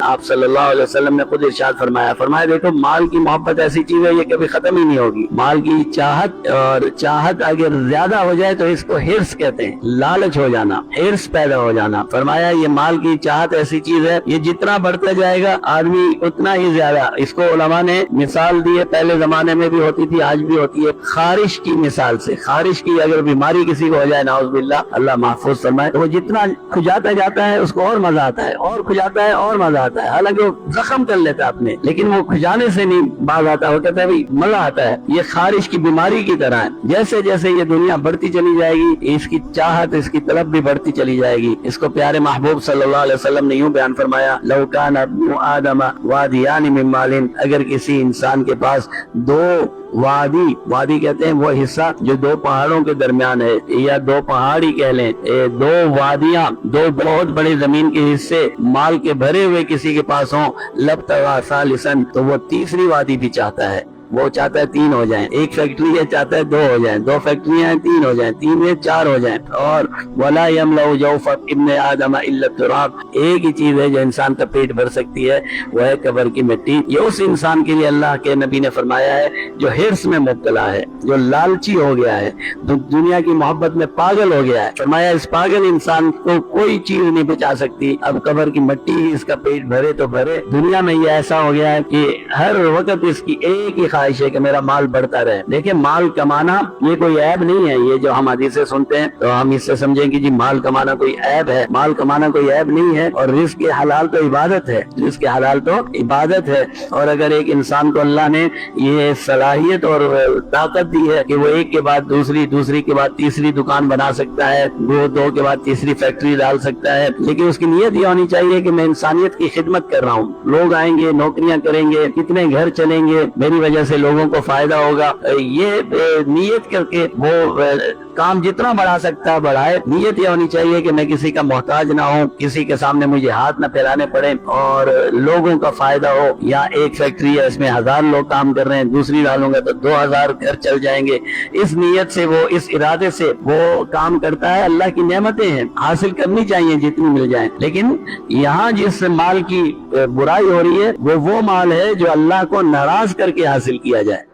آپ صلی اللہ علیہ وسلم نے خود ارشاد فرمایا دیکھو مال کی محبت ایسی چیز ہے یہ کبھی ختم ہی نہیں ہوگی. مال کی چاہت اگر زیادہ ہو جائے تو اس کو ہرس کہتے ہیں, لالچ ہو جانا, ہرس پیدا ہو جانا. فرمایا یہ مال کی چاہت ایسی چیز ہے یہ جتنا بڑھتا جائے گا آدمی اتنا ہی زیادہ. اس کو علماء نے مثال دی ہے, پہلے زمانے میں بھی ہوتی تھی آج بھی ہوتی ہے, خارش کی مثال سے. خارش کی اگر بیماری کسی کو ہو جائے نعوذ باللہ, اللہ محفوظ فرمائے, تو وہ جتنا کھجاتا جاتا ہے اس کو اور مزہ آتا ہے, اور کھجاتا ہے اور مزہ آتا ہے. حالانکہ وہ زخم کر لیتا ہے اپنے, لیکن وہ کھجانے سے نہیں باز آتا, وہ کہتا ہے بھائی مزہ آتا ہے. یہ خارش کی بیماری کی طرح ہے. جیسے جیسے یہ دنیا بڑھتی چلی جائے گی اس کی چاہت, اس کی طلب بھی بڑھتی چلی جائے گی. اس کو پیارے محبوب صلی اللہ علیہ وسلم نے یوں بیان فرمایا, لو کان ابن آدم وادیان من مال, اگر کسی انسان کے پاس دو وادی کہتے ہیں وہ حصہ جو دو پہاڑوں کے درمیان ہے, یا دو پہاڑی کہہ لیں, دو وادیاں, دو بہت بڑے زمین کے حصے مال کے بھرے ہوئے کسی کے پاس ہوں, لبتغى ثالثا, تو وہ تیسری وادی بھی چاہتا ہے. وہ چاہتا ہے 3 ہو جائیں, ایک فیکٹری ہے چاہتا ہے 2 ہو جائیں, 2 فیکٹریاں ہیں 3 ہو جائیں, 3 میں 4 ہو جائیں. اور ولا يملأ جوف ابن آدم الا التراب, ایک ہی چیز ہے جو انسان کا پیٹ بھر سکتی ہے, وہ ہے قبر کی مٹی. یہ اس انسان کے لیے اللہ کے نبی نے فرمایا ہے جو ہرس میں مبتلا ہے, جو لالچی ہو گیا ہے, دنیا کی محبت میں پاگل ہو گیا ہے. فرمایا اس پاگل انسان کو کوئی چیز نہیں بچا سکتی, اب قبر کی مٹی ہی اس کا پیٹ بھرے تو بھرے. دنیا میں یہ ایسا ہو گیا ہے کہ ہر وقت اس کی ایک ہی خواہش ہے کہ میرا مال بڑھتا رہے. دیکھیں مال کمانا یہ کوئی عیب نہیں ہے. یہ جو ہم حدیثیں سنتے ہیں تو ہم اس سے سمجھیں کہ جی مال کمانا کوئی عیب ہے. مال کمانا کوئی عیب نہیں ہے, اور رزق حلال تو عبادت ہے, رزق حلال تو عبادت ہے. اور اگر ایک انسان کو اللہ نے یہ صلاحیت اور طاقت دی ہے کہ وہ ایک کے بعد دوسری کے بعد تیسری دکان بنا سکتا ہے, وہ 2 کے بعد تیسری فیکٹری ڈال سکتا ہے, لیکن اس کی نیت یہ ہونی چاہیے کہ میں انسانیت کی خدمت کر رہا ہوں. لوگ آئیں گے, نوکریاں کریں گے, کتنے گھر چلیں گے, میری وجہ سے لوگوں کو فائدہ ہوگا. یہ نیت کر کے وہ کام جتنا بڑھا سکتا ہے بڑھائے. نیت یہ ہونی چاہیے کہ میں کسی کا محتاج نہ ہوں, کسی کے سامنے مجھے ہاتھ نہ پھیلانے پڑے, اور لوگوں کا فائدہ ہو. یا ایک فیکٹری ہے اس میں 1000 لوگ کام کر رہے ہیں, دوسری ڈالوں گا تو 2000 گھر چل جائیں گے. اس نیت سے وہ, اس ارادے سے وہ کام کرتا ہے. اللہ کی نعمتیں ہیں, حاصل کرنی چاہیے جتنی مل جائیں. لیکن یہاں جس مال کی برائی ہو رہی ہے وہ مال ہے جو اللہ کو ناراض کر کے حاصل کیا جائے.